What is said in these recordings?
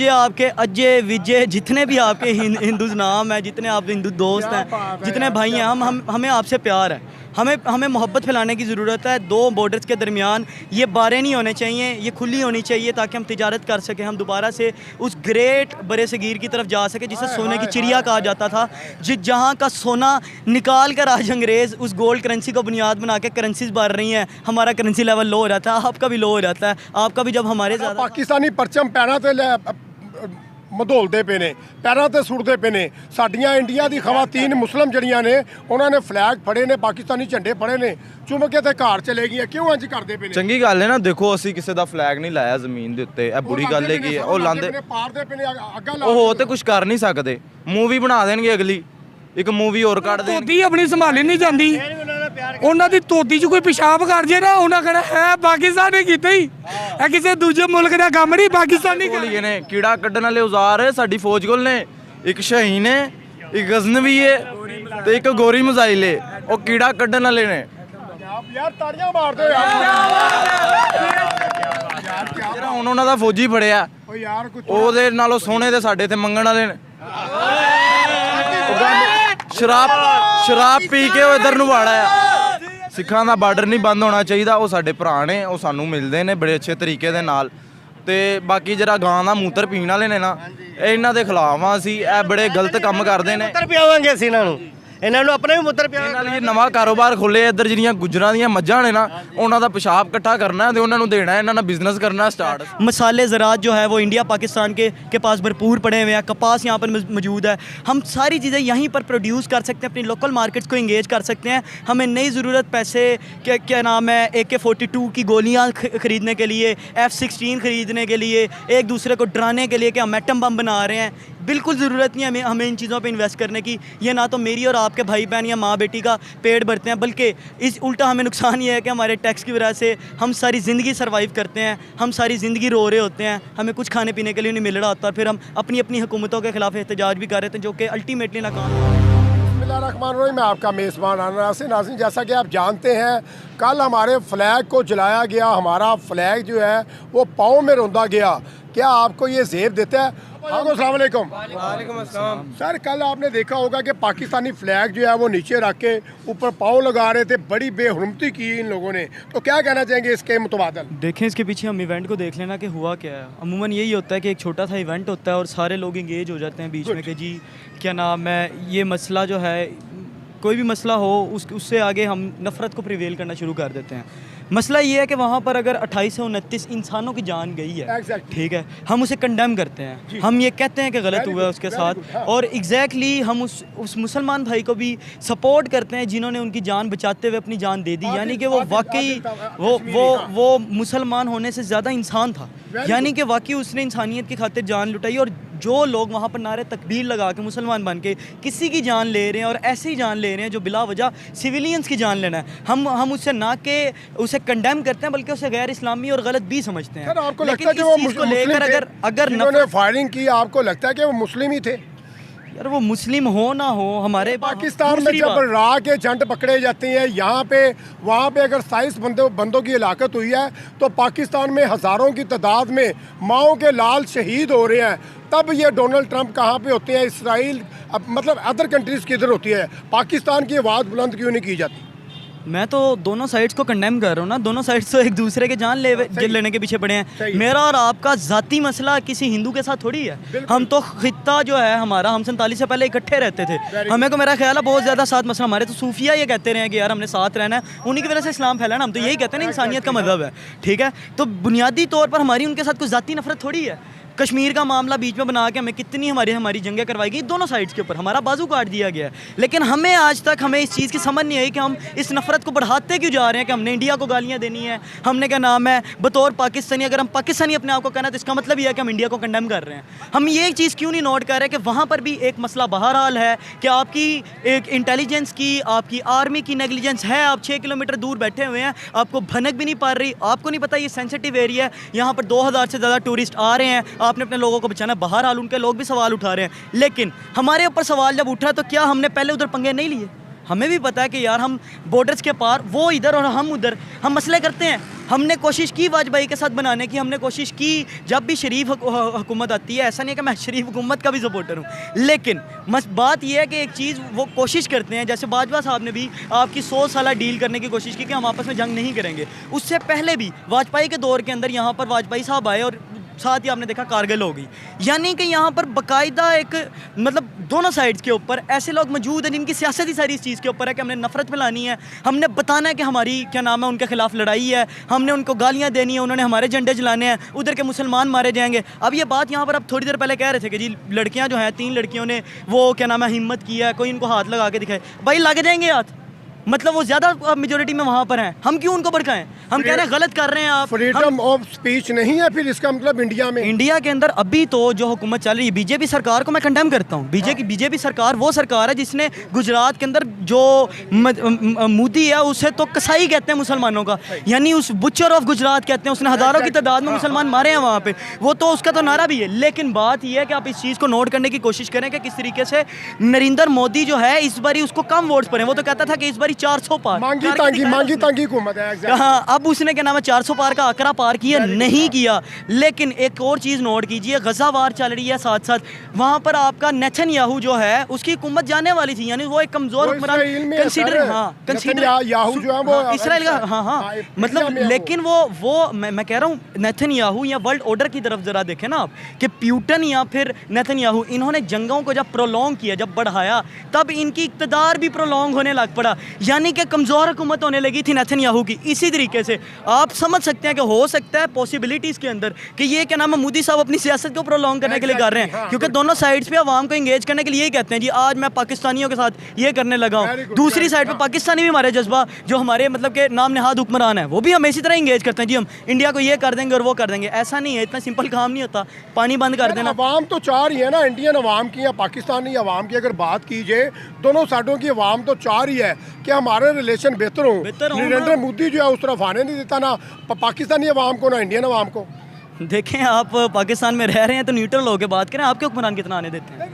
मुझे आपके अजय विजय जितने भी आपके हिंदू नाम हैं, जितने आप हिंदू दोस्त हैं, जितने भाई हैं, हमें आपसे प्यार है। हमें मोहब्बत फैलाने की ज़रूरत है। दो बॉर्डर्स के दरमियान ये बारें नहीं होने चाहिए, ये खुली होनी चाहिए ताकि हम तिजारत कर सकें, हम दोबारा से उस ग्रेट बरे सगीर की तरफ जा सके जिसे सोने की चिड़िया कहा जाता था, जहाँ का सोना निकाल कर आज अंग्रेज़ उस गोल्ड करेंसी को बुनियाद बना के करेंसीज बार रही हैं। हमारा करेंसी लेवल लो हो जाता है, आपका भी लो हो जाता है, आपका भी जब हमारे ज़्यादा पाकिस्तानी परचम पैरों से मधोलते पे ने, पैरों से सुटते पे ने। साडियां इंडिया की खवातीन मुस्लिम जड़ियां ने, उन्होंने फ्लैग फड़े ने, पाकिस्तानी झंडे फड़े ने, चुम के ते घर चले गई। क्यों इंज करते पे ने? चंगी गल है ना। देखो असी किसी का फ्लैग नहीं लाया जमीन के उत्ते, यह बुरी गल है कि वो लांदे हो तो कुछ कर नहीं सकते। मूवी बना देंगे अगली, एक मूवी और कट दे। ਤੋਤੀ ਆਪਣੀ ਸੰਭਾਲੀ ਨਹੀਂ ਜਾਂਦੀ, ਉਹਨਾਂ ਦੀ ਤੋਤੀ 'ਚ ਕੋਈ ਪਿਸ਼ਾਬ ਕਰ ਜੇ ਨਾ, ਉਹਨਾਂ ਕਹਿਣਾ ਹੈ ਪਾਕਿਸਤਾਨ ਨੇ ਕੀਤਾ ਹੀ, ਇਹ ਕਿਸੇ ਦੂਜੇ ਮੁਲਕ ਦਾ ਕੰਮ ਨਹੀਂ, ਪਾਕਿਸਤਾਨੀ ਕੋਲ ਨੇ ਕੀੜਾ ਕੱਢਣ ਵਾਲੇ ਔਜ਼ਾਰ ਸਾਡੀ ਫੌਜ ਕੋਲ ਨੇ। ਇੱਕ ਸ਼ਹੀਨ ਹੈ, ਇੱਕ ਗਜ਼ਨਵੀ ਹੈ ਤੇ ਇੱਕ ਗੋਰੀ ਮਿਜ਼ਾਈਲ ਹੈ, ਉਹ ਕੀੜਾ ਕੱਢਣ ਵਾਲੇ ਨੇ। ਯਾਰ ਤਾੜੀਆਂ ਮਾਰਦੇ ਯਾਰ। ਜਿਹੜਾ ਹੁਣ ਉਹਨਾਂ ਦਾ ਫੌਜੀ ਫੜਿਆ, ਓ ਯਾਰ ਕੁਝ ਉਹਦੇ ਨਾਲੋਂ ਸੋਹਣੇ ਤੇ ਸਾਡੇ ਤੇ ਮੰਗਣ ਵਾਲੇ ਨੇ। शराब पी के इधर ਨੂੰ ਵਾੜਾ ਆ। ਸਿੱਖਾਂ ਦਾ ਬਾਰਡਰ ਨਹੀਂ ਬੰਦ ਹੋਣਾ ਚਾਹੀਦਾ। ਉਹ ਸਾਡੇ ਭਰਾ ਨੇ, ਉਹ ਸਾਨੂੰ ਮਿਲਦੇ ਨੇ ਬੜੇ ਅੱਛੇ ਤਰੀਕੇ ਦੇ ਨਾਲ। ਤੇ ਬਾਕੀ ਜਿਹੜਾ ਗਾਂ ਦਾ ਮੂਤਰ ਪੀਣ ਵਾਲੇ ਨੇ ਨਾ, ਇਹ ਇਹਨਾਂ ਦੇ ਖਿਲਾਫ ਆ ਅਸੀਂ। ਇਹ ਬੜੇ ਗਲਤ ਕੰਮ ਕਰਦੇ ਨੇ। ਮੂਤਰ ਪਿਆਵਾਂਗੇ ਅਸੀਂ ਇਹਨਾਂ ਨੂੰ, ਇਹਨਾਂ ਨੂੰ ਆਪਣੇ ਵੀ ਮੂਤਰ ਪਿਆਵਾਂਗੇ। ਇਹਨਾਂ ਲਈ ਨਵਾਂ ਕਾਰੋਬਾਰ ਖੋਲੇ ਇੱਧਰ, ਜਿਹੜੀਆਂ ਗੁੱਜਰਾਂ ਦੀਆਂ ਮੱਝਾਂ ਨੇ ਨਾ, ਉਹਨਾਂ ਦਾ ਪਿਸ਼ਾਬ ਇਕੱਠਾ करना ਤੇ ਉਹਨਾਂ ਨੂੰ ਦੇਣਾ, ਇਹਨਾਂ ਨਾਲ बिजनेस करना स्टार्ट। मसाले ज़रात जो है वो इंडिया पाकिस्तान के पास भरपूर पड़े हुए हैं। कपास यहाँ पर मौजूद है। हम सारी चीज़ें यहीं पर प्रोड्यूस कर सकते हैं, अपनी लोकल मार्केट्स को इंगेज कर सकते हैं। हमें नई ज़रूरत पैसे क्या नाम है AK-42 की गोलियाँ ख़रीदने के लिए, F-16 ख़रीदने के लिए, एक दूसरे को डराने के लिए कि हम एटम बम बना रहे हैं। बिल्कुल ज़रूरत नहीं है हमें इन चीज़ों पे इन्वेस्ट करने की। ये ना तो मेरी और आपके भाई बहन या माँ बेटी का पेट भरते हैं, बल्कि इस उल्टा हमें नुकसान ये है कि हमारे टैक्स की वजह से हम सारी ज़िंदगी सर्वाइव करते हैं, हम सारी ज़िंदगी रो रहे होते हैं, हमें कुछ खाने पीने के लिए नहीं मिल रहा होता, फिर हम अपनी अपनी हुकूमतों के ख़िलाफ़ एहतजाज भी कर रहे थे जो कि अल्टीमेटली नाकाम। बिस्मिल्लाहिर्रहमानिर्रहीम, मैं आपका मेज़बान नाज़रीन, जैसा कि आप जानते हैं कल हमारे फ्लैग को जलाया गया। हमारा फ्लैग जो है वो पाँव में रौंदा गया। क्या आपको ये ज़ेब देता है? अस्सलाम वालेकुम। वालेकुम अस्सलाम। सर कल आपने देखा होगा कि पाकिस्तानी फ्लैग जो है वो नीचे रख के ऊपर पाँव लगा रहे थे, बड़ी बेहुरमती की इन लोगों ने। तो क्या कहना चाहेंगे इसके मुतबादल? देखें इसके पीछे हम इवेंट को देख लेना कि हुआ क्या है। अमूमन यही होता है कि एक छोटा सा इवेंट होता है और सारे लोग इंगेज हो जाते हैं बीच में कि जी क्या नाम है, ये मसला जो है, कोई भी मसला हो उससे आगे हम नफ़रत को प्रिवेल करना शुरू कर देते हैं। मसला ये है कि वहाँ पर अगर 28 से 29 इंसानों की जान गई है, ठीक है, हम उसे कंडेम करते हैं, हम ये कहते हैं कि गलत हुआ है उसके साथ, और एग्जैक्टली हम उस मुसलमान भाई को भी सपोर्ट करते हैं जिन्होंने उनकी जान बचाते हुए अपनी जान दे दी। यानी कि वो वाकई वो मुसलमान होने से ज़्यादा इंसान था, यानी कि वाकई उसने इंसानियत की खातिर जान लुटाई। और जो लोग वहाँ पर नारे तकबीर लगा के मुसलमान बन के किसी की जान ले रहे हैं और ऐसे ही जान ले रहे हैं जो बिला वजह सिविलियंस की जान लेना है, हम उससे ना के उसे कंडेम करते हैं बल्कि उसे गैर इस्लामी और गलत भी समझते हैं। आपको लगता है कि वो मुस्लिम अगर फायरिंग की, आपको लगता है कि वो मुस्लिम ही थे? यार वो मुस्लिम हो ना हो, हमारे पाकिस्तान में जब राह के जंट पकड़े जाते हैं, यहाँ पे वहाँ पे अगर 27 बंदों की हलाकत हुई है तो पाकिस्तान में हज़ारों की तादाद में माओं के लाल शहीद हो रहे हैं, तब ये डोनाल्ड ट्रंप कहाँ पे होते हैं? इसराइल मतलब अदर कंट्रीज़ किधर होती है? पाकिस्तान की आवाज़ बुलंद क्यों नहीं की जाती? मैं तो दोनों साइड्स को कंडेम कर रहा हूँ ना। दोनों साइड्स तो एक दूसरे के जान लेने के पीछे पड़े हैं। मेरा और आपका ज़ाती मसला किसी हिंदू के साथ थोड़ी है। हम तो खित्ता जो है हमारा, हम 47 से पहले इकट्ठे रहते थे। हमें को मेरा ख्याल है बहुत ज़्यादा साथ मसला हमारे तो सूफिया ये कहते रहे हैं कि यार हमने साथ रहना है, उन्हीं की वजह से इस्लाम फैला ना। हम तो यही कहते हैं ना, इंसानियत का मज़हब है, ठीक है। तो बुनियादी तौर पर हमारी उनके साथ कोई ज़ाती नफरत थोड़ी है। कश्मीर का मामला बीच में बना के हमें कितनी हमारी जंगें करवाई गई दोनों साइड्स के ऊपर, हमारा बाजू काट दिया गया है। लेकिन हमें आज तक हमें इस चीज़ की समझ नहीं आई कि हम इस नफ़रत को बढ़ाते क्यों जा रहे हैं, कि हमने इंडिया को गालियाँ देनी है, हमने क्या नाम है बतौर पाकिस्तानी, अगर हम पाकिस्तानी अपने आप को कहना तो इसका मतलब ये है कि हम इंडिया को कंडेम कर रहे हैं। हम ये एक चीज़ क्यों नहीं नोट कर रहे कि वहाँ पर भी एक मसला बहरहाल है कि आपकी एक इंटेलिजेंस की, आपकी आर्मी की नेगलिजेंस है। आप 6 किलोमीटर दूर बैठे हुए हैं, आपको भनक भी नहीं पड़ रही, आपको नहीं पता ये सेंसिटिव एरिया है, यहाँ पर 2000 से ज़्यादा टूरिस्ट आ रहे हैं, आपने अपने लोगों को बचाना। बहरहाल उनके लोग भी सवाल उठा रहे हैं, लेकिन हमारे ऊपर सवाल जब उठा तो क्या हमने पहले उधर पंगे नहीं लिए? हमें भी पता है कि यार हम बॉर्डर्स के पार, वो इधर और हम उधर, हम मसले करते हैं। हमने कोशिश की वाजपेयी के साथ बनाने की, हमने कोशिश की जब भी शरीफ हुकूमत आती है। ऐसा नहीं है कि मैं शरीफ हुकूमत का भी सपोर्टर हूँ, लेकिन बात यह है कि एक चीज़ वो कोशिश करते हैं, जैसे बाजवा साहब ने भी आपकी 100 साल डील करने की कोशिश की कि हम आपस में जंग नहीं करेंगे। उससे पहले भी वाजपेयी के दौर के अंदर यहाँ पर वाजपेयी साहब आए और साथ ही आपने देखा कारगिल हो गई। यानी कि यहाँ पर बाकायदा एक मतलब दोनों साइड्स के ऊपर ऐसे लोग मौजूद हैं जिनकी सियासत ही सारी इस चीज़ के ऊपर है कि हमने नफरत फैलानी है, हमने बताना है कि हमारी क्या नाम है उनके खिलाफ लड़ाई है, हमने उनको गालियाँ देनी है, उन्होंने हमारे झंडे जलाने हैं, उधर के मुसलमान मारे जाएंगे। अब ये बात यहाँ पर अब थोड़ी देर पहले कह रहे थे कि जी लड़कियाँ जो हैं 3 लड़कियों ने वो क्या नाम है हिम्मत किया है, कोई इनको हाथ लगा के दिखाए। भाई लग जाएंगे हाथ, मतलब वो ज़्यादा मेजोरिटी में वहाँ पर हैं, हम क्यों उनको भड़काएं? हम कह रहे हैं गलत कर रहे हैं आप। फ्रीडम ऑफ स्पीच नहीं है फिर इसका मतलब इंडिया के अंदर अभी तो जो हुकूमत चल रही है बीजेपी सरकार को मैं कंडेम करता हूँ। बीजेपी सरकार वो सरकार है जिसने गुजरात के अंदर जो मोदी है उसे तो कसाई कहते हैं मुसलमानों का, यानी उस बुचर ऑफ गुजरात कहते हैं, उसने हज़ारों की तादाद में मुसलमान मारे हैं वहाँ पे, वो तो उसका तो नारा भी है। लेकिन बात यह है कि आप इस चीज़ को नोट करने की कोशिश करें कि किस तरीके से नरेंद्र मोदी जो है इस बारी उसको कम वोट्स पड़े। वो तो कहता था कि इस बारी 400 पार मांगी तांगी हुकूमत है। हाँ, अब उसने क्या नाम है 400 पार का आंकड़ा पार किया नहीं किया। लेकिन एक और चीज़ नोट कीजिए, गजा वार चल रही है साथ साथ, वहाँ पर आपका नेतन्याहू जो है उसकी हुकूमत जाने वाली थी, यानी वो एक कमज़ोर हुक्मरान कंसीडर याहू जो है वो इसराइल का, हाँ मतलब, लेकिन वो मैं कह रहा हूँ नेतन्याहू या वर्ल्ड ऑर्डर की तरफ ज़रा देखें ना आप, कि प्यूटन या फिर नेतन्याहू, इन्होंने जंगों को जब प्रोलॉन्ग किया, जब बढ़ाया, तब इनकी इक़्तिदार भी प्रोलॉन्ग होने लग पड़ा, यानी कि कमज़ोर हुकूमत होने लगी थी नेतन्याहू की। इसी तरीके से आप समझ सकते हैं कि हो सकता है पॉसिबिलिटीज़ के अंदर कि ये क्या नाम है मोदी साहब अपनी सियासत को प्रोलॉन्ग करने के लिए कर रहे हैं, क्योंकि दोनों साइड्स पे आवाम को इंगेज करने के लिए यही कहते हैं जी आज मैं पाकिस्तानियों के साथ ये करने लगा हूँ। दूसरी साइड पे पाकिस्तानी भी हमारे जज्बा जो हमारे मतलब के नाम नहाद हुक्मरान है वो भी हमें इसी तरह इंगेज करते हैं जी हम इंडिया को ये कर देंगे और वो कर देंगे। ऐसा नहीं है, इतना सिंपल काम नहीं होता, पानी बंद कर देना। अवाम तो चाह रही है ना, इंडियन अवाम की या पाकिस्तानी अवाम की अगर बात की जाए, दोनों साइडों की अवाम तो चाह रही है कि हमारे रिलेशन बेहतर हो। नरेंद्र मोदी जो है उस तरफ आने नहीं देता, ना पाकिस्तानी अवाम को ना इंडियन अवाम को। देखें आप पाकिस्तान में रह रहे हैं तो न्यूट्रल होकर बात करें, आपके हुक्मरान कितना आने देते हैं?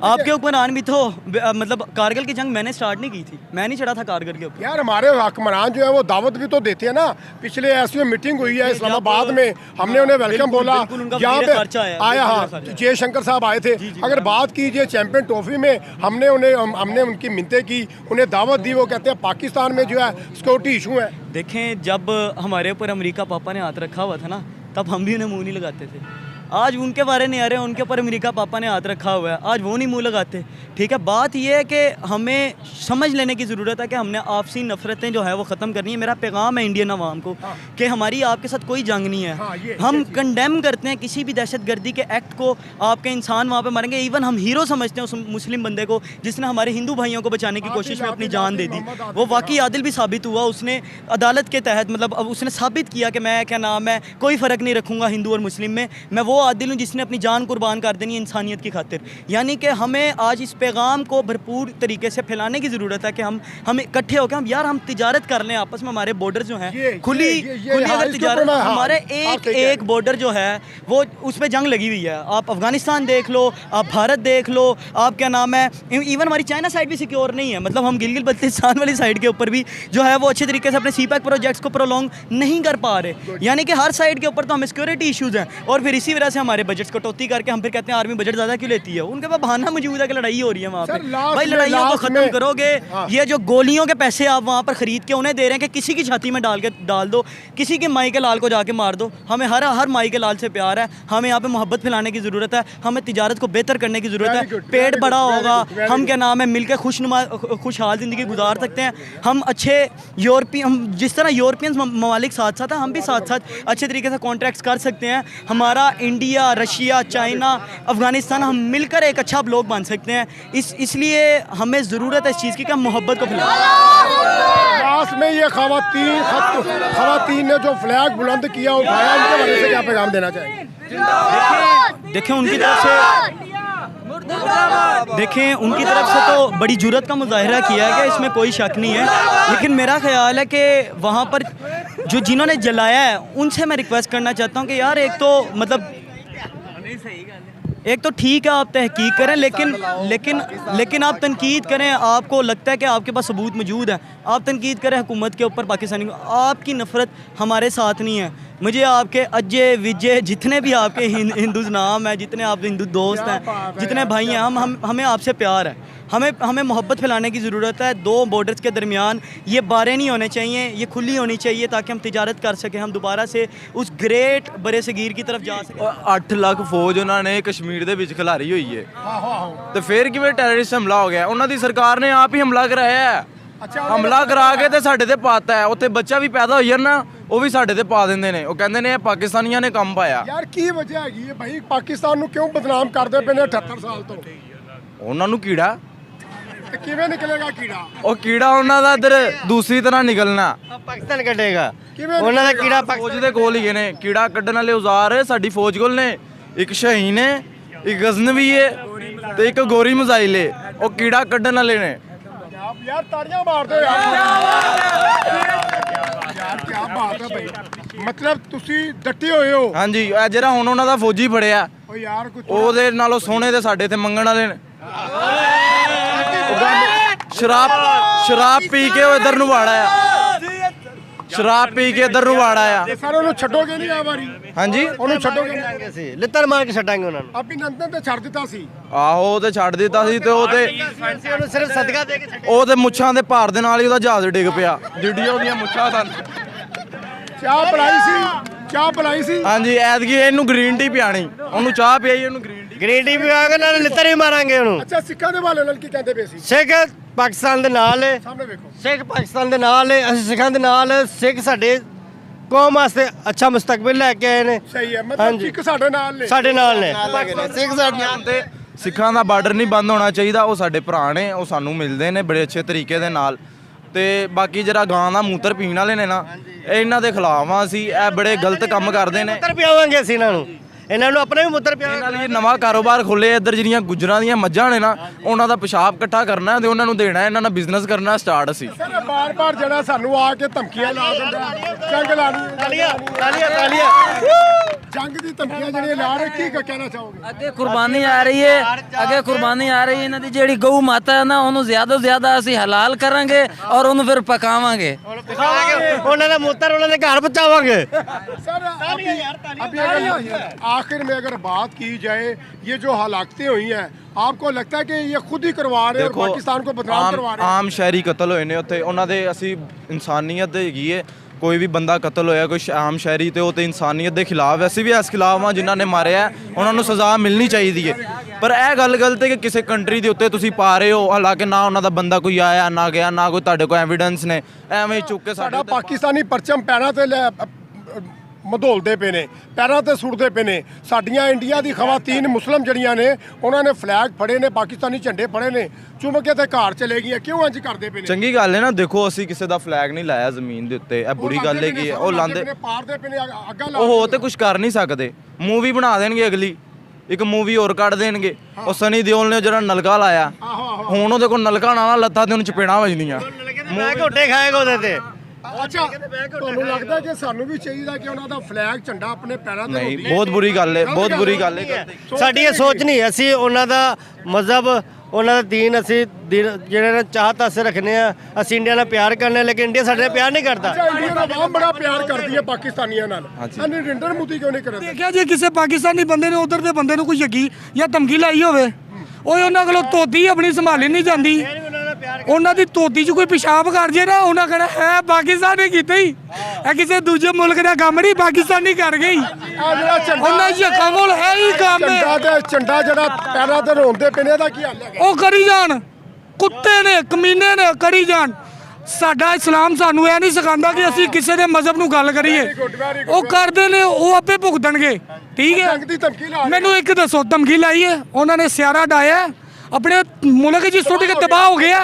आपके हुक्मरान भी तो मतलब कारगिल की जंग मैंने स्टार्ट नहीं की थी, मैं नहीं चढ़ा था कारगिल के ऊपर। यार हमारे हुक्मरान जो है वो दावत भी तो देते हैं ना। पिछले ऐसी मीटिंग हुई है इस्लामाबाद में, हमने उन्हें वेलकम बोला, यहाँ पे आया, हाँ जयशंकर साहब आए थे। अगर बात कीजिए चैंपियन ट्रॉफी में, हमने उनकी मिन्नतें की, उन्हें दावत दी, वो कहते हैं पाकिस्तान में जो है सिक्योरिटी इशू है। देखें जब हमारे ऊपर अमेरिका पापा ने हाथ रखा हुआ था ना, तब हम भी उन्हें मुंह नहीं लगाते थे। आज उनके बारे नहीं आ रहे, उनके ऊपर अमेरिका पापा ने हाथ रखा हुआ है, आज वो नहीं मुंह लगाते। ठीक है, बात यह है कि हमें समझ लेने की ज़रूरत है कि हमने आपसी नफरतें जो है वो ख़त्म करनी है। मेरा पैगाम है इंडियन अवाम को कि हमारी आपके साथ कोई जंग नहीं है। हम कंडेम करते हैं किसी भी दहशतगर्दी के एक्ट को, आपके इंसान वहाँ पे मरेंगे। इवन हम हीरो समझते हैं उस मुस्लिम बंदे को जिसने हमारे हिंदू भाइयों को बचाने की कोशिश में अपनी जान दे दी। वो वाकई आदिल भी साबित हुआ, उसने अदालत के तहत मतलब अब उसने साबित किया कि मैं क्या नाम है कोई फ़र्क नहीं रखूँगा हिंदू और मुस्लिम में, मैं वो आदिल हूँ जिसने अपनी जान कुर्बान कर देनी है इंसानियत की खातिर। यानी कि हमें आज इस पैगाम को भरपूर तरीके से फैलाने की ज़रूरत है कि हम इकट्ठे होकर हम तिजारत कर लें आपस में। हमारे बॉर्डर जो हैं खुली अगर तिजारत, हमारे एक बॉर्डर जो है वो उस पर जंग लगी हुई है। आप अफगानिस्तान देख लो, आप भारत देख लो, आप क्या नाम है, इवन हमारी चाइना साइड भी सिक्योर नहीं है। मतलब हम गिलगित बल्तिस्तान वाली साइड के ऊपर भी जो है वो अच्छे तरीके से अपने सीपैक प्रोजेक्ट्स को प्रोलॉन्ग नहीं कर पा रहे। यानी कि हर साइड के ऊपर तो हमें सिक्योरिटी इशूज़ हैं और फिर इसी वजह से हमारे बजट्स कटौती करके हम फिर कहते हैं आर्मी बजट ज़्यादा क्यों लेती है। उनके पास बहाना मौजूद है कि लड़ाई हो रही है वहाँ पे। भाई लड़ाइयों को ख़त्म करोगे, ये जो गोलियों के पैसे आप वहाँ पर ख़रीद के उन्हें दे रहे हैं कि किसी की छाती में डाल दो, किसी के माई के लाल को जाके मार दो। हमें हर माई के लाल से प्यार है, हमें यहाँ पे मोहब्बत फैलाने की ज़रूरत है, हमें तिजारत को बेहतर करने की ज़रूरत है। पेट बड़ा होगा, हम क्या नाम है मिलकर खुशहाल ज़िंदगी गुजार सकते हैं। हम अच्छे हम जिस तरह यूरोपियन ममालिक साथ साथ हैं, हम भी साथ साथ अच्छे तरीके से कॉन्ट्रैक्ट्स कर सकते हैं। हमारा इंडिया, रशिया, चाइना, अफगानिस्तान, हम मिलकर एक अच्छा ब्लॉक बन सकते हैं। इसलिए हमें ज़रूरत है इस चीज़ की कि हम मोहब्बत को फैलाएं। लास्ट में ये खवातीन ने जो फ्लैग बुलंद किया, उठाया, उनके बारे से क्या पैगाम देना चाहेंगे? देखें उनकी तरफ से तो बड़ी जुर्रत का मुजाहिरा किया गया, इसमें कोई शक नहीं है। लेकिन मेरा ख्याल है कि वहाँ पर जो जिन्होंने जलाया है उनसे मैं रिक्वेस्ट करना चाहता हूँ कि यार एक तो मतलब एक तो ठीक है आप तहकीक करें, लेकिन आप तनकीद करें, आपको लगता है कि आपके पास सबूत मौजूद है, आप तनकीद करें हुकूमत के ऊपर, पाकिस्तानी को। आपकी नफ़रत हमारे साथ नहीं है। मुझे आपके अजय विजय जितने भी आपके हिंदू नाम है, जितने आप हिंदू दोस्त हैं, जितने भाई हैं, हमें आपसे प्यार है। हमें मोहब्बत फैलाने की ज़रूरत है। दो बॉर्डर्स के दरमियान ये बारें नहीं होने चाहिए, ये खुली होनी चाहिए ताकि हम तिजारत कर सकें, हम दोबारा से उस ग्रेट बरे सगीर की तरफ ਜਾ ਸਕੇ। 8 ਲੱਖ ਫੌਜ ਉਹਨਾਂ ਨੇ ਕਸ਼ਮੀਰ ਦੇ ਵਿੱਚ ਖਿਲਾਰੀ ਹੋਈ ਹੈ ਤੇ ਫਿਰ ਕਿਵੇਂ ਟੈਰਰਿਸਟ ਹਮਲਾ ਹੋ ਗਿਆ? ਉਹਨਾਂ ਦੀ ਸਰਕਾਰ ਨੇ ਆਪ ਹੀ ਹਮਲਾ ਕਰਾਇਆ ਹੈ। ਹਮਲਾ ਕਰਾ ਕੇ ਤੇ ਸਾਡੇ ਤੇ ਪਾਤਾ ਹੈ। ਉੱਥੇ ਬੱਚਾ ਵੀ ਪੈਦਾ ਹੋ ਜਾਣ ਨਾ, ਉਹ ਵੀ ਸਾਡੇ ਤੇ ਪਾ ਦਿੰਦੇ ਨੇ। ਉਹ ਕਹਿੰਦੇ ਨੇ ਇਹ ਪਾਕਿਸਤਾਨੀਆਂ ਨੇ ਕੰਮ ਪਾਇਆ। ਯਾਰ ਕੀ ਵਜ੍ਹਾ ਹੈਗੀ ਹੈ ਭਾਈ, ਪਾਕਿਸਤਾਨ ਨੂੰ ਕਿਉਂ ਬਦਨਾਮ ਕਰਦੇ ਪਏ ਨੇ 78 ਸਾਲ ਤੋਂ? ਉਹਨਾਂ ਨੂੰ ਕੀੜਾ, ਤੇ ਕਿਵੇਂ ਨਿਕਲੇਗਾ ਕੀੜਾ? ਉਹ ਕੀੜਾ ਉਹਨਾਂ ਦਾ ਇੱਧਰ ਦੂਸਰੀ ਤਰ੍ਹਾਂ ਨਿਕਲਣਾ। ਪਾਕਿਸਤਾਨ ਕੱਢੇਗਾ ਕਿਵੇਂ ਉਹਨਾਂ ਦਾ ਕੀੜਾ ਫੌਜ ਦੇ ਕੋਲ ਹੀ ਨੇ ਕੀੜਾ ਕੱਢਣ ਵਾਲੇ ਔਜ਼ਾਰ ਸਾਡੀ ਫੌਜ ਕੋਲ ਨੇ। ਇੱਕ ਸ਼ਹੀਨ ਹੈ, ਇੱਕ ਗਜ਼ਨਵੀ ਹੈ ਤੇ ਇੱਕ ਗੋਰੀ ਮਜ਼ਾਈਲ ਹੈ। ਉਹ ਕੀੜਾ ਕੱਢਣ ਵਾਲੇ ਨੇ। ਯਾਰ ਤਾੜੀਆਂ ਮਾਰ ਦਿਓ ਯਾਰ, ਯਾਰ ਕੀ ਬਾਤ ਹੈ ਭਾਈ। ਮਤਲਬ ਤੁਸੀਂ ਡਟੇ ਹੋਏ ਹੋ? ਹਾਂਜੀ, ਇਹ ਜਿਹੜਾ ਹੁਣ ਉਹਨਾਂ ਦਾ ਫੌਜੀ ਫੜਿਆ, ਓ ਯਾਰ ਕੋਈ ਉਹਦੇ ਨਾਲੋਂ ਸੋਹਣੇ ਤੇ ਸਾਡੇ ਤੇ ਮੰਗਣ ਵਾਲੇ ਨੇ। ਸ਼ਰਾਬ ਪੀ ਕੇ ਉਹ ਇੱਧਰ ਨੂੰ ਵਾੜਾ ਆ। ਸ਼ਰਾਬ ਪੀ ਕੇ ਇੱਧਰ ਨੂੰ ਵਾੜਾ ਆ। ਸਰ ਉਹਨੂੰ ਛੱਡੋਗੇ ਨਹੀਂ ਆ ਵਾਰੀ? ਹਾਂਜੀ, ਉਹਨੂੰ ਛੱਡੋਗੇ ਨਹੀਂ? ਅਸੀਂ ਲਿੱਤਰ ਮਾਰ ਕੇ ਛੱਡਾਂਗੇ ਉਹਨਾਂ ਨੂੰ। ਅਭਿਨੰਦਨ ਤੇ ਛੱਡ ਦਿੱਤਾ ਸੀ। ਆਹੋ ਉਹ ਤੇ ਛੱਡ ਦਿੱਤਾ ਸੀ ਤੇ ਉਹ ਤੇ ਅਸੀਂ ਉਹਨੂੰ ਸਿਰਫ ਸਦਕਾ ਦੇ ਕੇ ਛੱਡਿਆ। ਉਹ ਤੇ ਮੁੱਛਾਂ ਦੇ ਭਾਰ ਦੇ ਨਾਲ ਹੀ ਉਹਦਾ ਜਹਾਜ਼ ਡਿੱਗ ਪਿਆ। ਜਿੱਡੀਆਂ ਉਹਦੀਆਂ ਮੁੱਛਾਂ ਸਨ। ਚਾਹ ਪਲਾਈ ਸੀ, ਚਾਹ ਪਲਾਈ ਸੀ। ਹਾਂਜੀ, ਐਤਕੀ ਇਹਨੂੰ ਗ੍ਰੀਨ ਟੀ ਪਿਆਣੀ, ਉਹਨੂੰ ਚਾਹ ਪਿਆਈ, ਇਹਨੂੰ green tea. Green T V ਆਗੇ ਨਾਲ ਲਿੱਤਰ ਵੀ ਮਾਰਾਂਗੇ ਉਹਨੂੰ। ਅੱਛਾ, ਸਿੱਖਾਂ ਦੇ ਵਾਲੇ ਨਾਲ ਕੀ ਕਹਿੰਦੇ ਪਏ ਸੀ? ਸਿੱਖ ਪਾਕਿਸਤਾਨ ਦੇ ਨਾਲ ਹੈ, ਸਾਹਮਣੇ ਵੇਖੋ। ਸਿੱਖ ਪਾਕਿਸਤਾਨ ਦੇ ਨਾਲ ਹੈ, ਅਸੀਂ ਸਿੱਖਾਂ ਦੇ ਨਾਲ। ਸਿੱਖ ਸਾਡੇ ਕੌਮ ਵਾਸਤੇ ਅੱਛਾ ਮੁਸਤਕਬਲ ਲੈ ਕੇ ਆਏ ਨੇ। ਸਹੀ ਹੈ, ਮਤਲਬ ਹਾਂਜੀ। ਸਿੱਖ ਸਾਡੇ ਨਾਲ ਨੇ। ਸਾਡੇ ਨਾਲ ਨੇ। ਸਿੱਖ ਸਾਡੇ ਤੇ ਸਿੱਖਾਂ ਦਾ ਬਾਰਡਰ ਨਹੀਂ ਬੰਦ ਹੋਣਾ ਚਾਹੀਦਾ। ਉਹ ਸਾਡੇ ਭਰਾ ਨੇ, ਉਹ ਸਾਨੂੰ ਮਿਲਦੇ ਨੇ ਬੜੇ ਅੱਛੇ ਤਰੀਕੇ ਦੇ ਨਾਲ। ਤੇ ਬਾਕੀ ਜਿਹੜਾ ਗਾਂ ਦਾ ਮੂਤਰ ਪੀਣ ਵਾਲੇ ਨੇ ਨਾ, ਇਹਨਾਂ ਦੇ ਖਿਲਾਫ ਆ ਅਸੀਂ। ਇਹ ਬੜੇ ਗਲਤ ਕੰਮ ਕਰਦੇ ਨੇ। ਮੁੱਤਰ ਪਿਆਵਾਂਗੇ ਅਸੀਂ ਇਹਨਾਂ ਨੂੰ, ਇਹਨਾਂ ਨੂੰ ਆਪਣੇ ਵੀ ਮੁੱਤਰ ਇਹਨਾਂ ਪਿਆਵਾਂਗੇ। ਲਈ ਨਵਾਂ ਕਾਰੋਬਾਰ ਖੋਲ੍ਹੇ ਇੱਧਰ, ਜਿਹੜੀਆਂ ਗੁੱਜਰਾਂ ਦੀਆਂ ਮੱਝਾਂ ਨੇ ਨਾ, ਉਹਨਾਂ ਦਾ ਪਿਸ਼ਾਬ ਇਕੱਠਾ ਕਰਨਾ ਤੇ ਉਹਨਾਂ ਨੂੰ ਦੇਣਾ। ਇਹਨਾਂ ਨਾਲ ਬਿਜ਼ਨਸ ਕਰਨਾ ਸਟਾਰਟ ਅਸੀਂ। ਸਰ ਬਾਰ-ਬਾਰ ਜਿਹੜਾ ਸਾਨੂੰ ਆ ਕੇ ਧਮਕੀਆਂ ਲਾ ਦਿੰਦਾ, ਜੰਗ ਲਾਣੀ, ਤਾਲੀਆਂ ਤਾਲੀਆਂ ਤਾਲੀਆਂ। ਜੰਗ ਦੀ ਧਮਕੀਆਂ ਜਿਹੜੀਆਂ ਲਾ ਰਹੇ, ਕੀ ਕਹਿਣਾ ਚਾਹੋਗੇ? ਅੱਗੇ ਕੁਰਬਾਨੀ ਆ ਰਹੀ ਹੈ, ਅੱਗੇ ਕੁਰਬਾਨੀ ਆ ਰਹੀ ਹੈ। ਇਹਨਾਂ ਦੀ ਜਿਹੜੀ ਗਊ ਮਾਤਾ ਹੈ ਨਾ, ਉਹਨੂੰ ਜ਼ਿਆਦਾ ਤੋਂ ਜ਼ਿਆਦਾ ਅਸੀਂ ਹਲਾਲ ਕਰਾਂਗੇ ਔਰ ਉਹਨੂੰ ਫਿਰ ਪਕਾਵਾਂਗੇ। ਉਹਨਾਂ ਦਾ ਮੁੱਤਰ ਉਹਨਾਂ ਦੇ ਘਰ ਪਹੁੰਚਾਵਾਂਗੇ। सर अभी अगर आखिर में अगर बात की जाए, ये जो हलाकतें हुई हैं, आपको लगता है कि ये खुद ही करवा रहे हैं और पाकिस्तान को बदनाम करवा रहे हैं? ਆਮ ਸ਼ਹਿਰੀ ਕਤਲ ਹੋਏ ਨੇ ਉੱਥੇ, ਉਹਨਾਂ ਦੇ ਅਸੀਂ ਇਨਸਾਨੀਅਤ ਹੈਗੀ ਹੈ। ਕੋਈ ਵੀ ਬੰਦਾ ਕਤਲ ਹੋਇਆ, ਕੋਈ ਆਮ ਸ਼ਹਿਰੀ, ਤੇ ਉਹ ਤੇ ਇਨਸਾਨੀਅਤ ਦੇ ਖਿਲਾਫ ਹੈ। ਅਸੀਂ ਵੀ ਇਸ ਖਿਲਾਫ ਹਾਂ। ਜਿਨ੍ਹਾਂ ਨੇ ਮਾਰਿਆ ਉਹਨਾਂ ਨੂੰ ਸਜ਼ਾ ਮਿਲਣੀ ਚਾਹੀਦੀ ਹੈ। ਪਰ ਇਹ ਗੱਲ ਗਲਤ ਹੈ ਕਿ ਕਿਸੇ ਕੰਟਰੀ ਦੇ ਉੱਤੇ ਤੁਸੀਂ ਪਾ ਰਹੇ ਹੋ, ਹਾਲਾਂਕਿ ਨਾ ਉਹਨਾਂ ਦਾ ਬੰਦਾ ਕੋਈ ਆਇਆ ਨਾ ਗਿਆ, ਨਾ ਕੋਈ ਤੁਹਾਡੇ ਕੋਲ ਐਵੀਡੈਂਸ ਨੇ, ਐਵੇਂ ਚੁੱਕ ਕੇ ਸਾਡਾ ਪਾਕਿਸਤਾਨੀ ਪਰਚਮ ਪੈਰਾਂ ਤੇ ਮਧੋਲਦੇ ਪਏ ਨੇ, ਪੈਰਾਂ ਤੇ ਸੁੱਟਦੇ ਪਏ ਨੇ। ਸਾਡੀਆਂ ਇੰਡੀਆ ਦੀ ਖਵਾਤੀਨ ਮੁਸਲਮ ਜਿਹੜੀਆਂ ਨੇ, ਉਹਨਾਂ ਨੇ ਫਲੈਗ ਫੜੇ ਨੇ, ਪਾਕਿਸਤਾਨੀ ਝੰਡੇ ਫੜੇ ਨੇ, ਚੁੰਮ ਕੇ ਤੇ ਘਰ ਚਲੇ ਗਈਆਂ। ਕਿਉਂ ਇੰਜ ਕਰਦੇ ਪਏ ਨੇ? ਚੰਗੀ ਗੱਲ ਹੈ ਨਾ। ਦੇਖੋ, ਅਸੀਂ ਕਿਸੇ ਦਾ ਫਲੈਗ ਨਹੀਂ ਲਾਇਆ ਜ਼ਮੀਨ ਦੇ ਉੱਤੇ। ਇਹ ਬੁਰੀ ਗੱਲ ਹੈ ਕਿ ਉਹ ਲਾਉਂਦੇ, ਪਾਰਦੇ ਪਏ ਨੇ, ਅੱਗਾ ਲਾ। ਉਹ ਹੋ ਤੇ ਕੁਝ ਕਰ ਨਹੀਂ ਸਕਦੇ। ਮੂਵੀ ਬਣਾ ਦੇਣਗੇ, ਅਗਲੀ ਇੱਕ ਮੂਵੀ ਹੋਰ ਕੱਢ ਦੇਣਗੇ। ਉਹ ਸਨੀ ਦਿਓਲ ਨੇ ਜਿਹੜਾ ਨਲਕਾ ਲਾਇਆ, ਹੁਣ ਉਹਦੇ ਕੋਲ ਨਲਕਾ ਨਾ ਲੱਤਾਂ ਤੇ ਉਹਨੂੰ ਚਪੇੜਾਂ ਵੱਜਦੀਆਂ। ਮੈਂ ਘੋਟੇ ਖਾਏਗਾ ਉਹਦੇ ਤੇ। ਅੱਛਾ, ਤੁਹਾਨੂੰ ਲੱਗਦਾ ਕਿ ਸਾਨੂੰ ਵੀ ਚਾਹੀਦਾ ਕਿ ਉਹਨਾਂ ਦਾ ਫਲੈਗ ਝੰਡਾ ਆਪਣੇ ਪੈਰਾਂ ਤੇ ਨਹੀਂ, ਹੋਵੇ? ਬਹੁਤ ਬੁਰੀ ਗੱਲ ਹੈ, ਬਹੁਤ ਬੁਰੀ ਗੱਲ ਹੈ। ਸਾਡੀ ਇਹ ਸੋਚ ਨਹੀਂ। ਅਸੀਂ ਉਹਨਾਂ ਦਾ ਮਜ਼ਹਬ, ਉਹਨਾਂ ਦਾ ਦੀਨ, ਅਸੀਂ ਜਿਹੜੇ ਨਾਲ ਚਾਹਤ ਅਸੀਂ ਰੱਖਨੇ ਆ। ਅਸੀਂ ਇੰਡੀਆ ਨਾਲ ਪਿਆਰ ਕਰਨੇ, ਲੇਕਿਨ ਇੰਡੀਆ ਸਾਡੇ ਨਾਲ ਪਿਆਰ ਨਹੀਂ ਕਰਦਾ। ਅੱਛਾ, ਇੰਡੀਆ ਦਾ ਬਹੁਤ ਬੜਾ ਪਿਆਰ ਕਰਦੀ ਹੈ ਪਾਕਿਸਤਾਨੀਆਂ ਨਾਲ। ਨਰਿੰਦਰ ਮੋਦੀ ਕਿਉਂ ਨਹੀਂ ਕਰਦਾ? ਦੇਖਿਆ ਜੇ ਕਿਸੇ ਪਾਕਿਸਤਾਨੀ ਬੰਦੇ ਨੇ ਉਧਰ ਦੇ ਬੰਦੇ ਨੂੰ ਕੋਈ ਯਕੀ ਜਾਂ ਧਮਕੀ ਲਾਈ ਹੋਵੇ, ਉਹ ਉਹਨਾਂ ਕੋਲੋਂ ਤੋਤੀ ਆਪਣੀ ਸੰਭਾਲੀ ਨਹੀਂ ਜਾਂਦੀ। ਉਹਨਾਂ ਦੀ ਤੋਤੀ 'ਚ ਕੋਈ ਪਿਸ਼ਾਬ ਕਰ ਜੇ ਨਾ, ਉਹਨਾਂ ਕਹਿਣਾ ਹੈ ਪਾਕਿਸਤਾਨ ਨੇ ਕੀਤਾ ਹੀ, ਇਹ ਕਿਸੇ ਦੂਜੇ ਮੁਲਕ ਦਾ ਕੰਮ ਨਹੀਂ, ਪਾਕਿਸਤਾਨੀ ਕਰ ਗਈ। ਆ ਜਿਹੜਾ ਝੰਡਾ, ਉਹਨਾਂ ਯਕਾਂ ਕੋਲ ਹੈ ਹੀ ਕੰਮ ਝੰਡਾ ਜਿਹੜਾ ਪੈਰਾਂ ਤੇ ਰੋਂਦੇ ਪਏ ਨੇ, ਇਹਦਾ ਕੀ ਹੱਲ ਹੈ? ਉਹ ਕਰੀ ਜਾਣ, ਕੁੱਤੇ ਨੇ, ਕਮੀਨੇ ਨੇ, ਕਰੀ ਜਾਣ। ਸਾਡਾ ਇਸਲਾਮ ਸਾਨੂੰ ਇਹ ਨਹੀਂ ਸਿਖਾਉਂਦਾ ਕਿ ਅਸੀਂ ਕਿਸੇ ਦੇ ਮਜ਼ਹਬ ਨੂੰ ਗੱਲ ਕਰੀਏ। ਉਹ ਕਰਦੇ ਨੇ, ਉਹ ਆਪੇ ਭੁਗਤਣਗੇ। ਠੀਕ ਹੈ, ਜੰਗ ਦੀ ਧਮਕੀ ਲਾ ਰਹੇ। ਮੈਨੂੰ ਇੱਕ ਦੱਸੋ, ਧਮਕੀ ਲਾਈ ਹੈ ਉਹਨਾਂ ਨੇ, ਸਿਆਰਾ ਡਾਇਆ ਆਪਣੇ ਮੁਲਕ 'ਚ ਸੁੱਟ ਕੇ ਤਬਾਹ ਹੋ ਗਿਆ।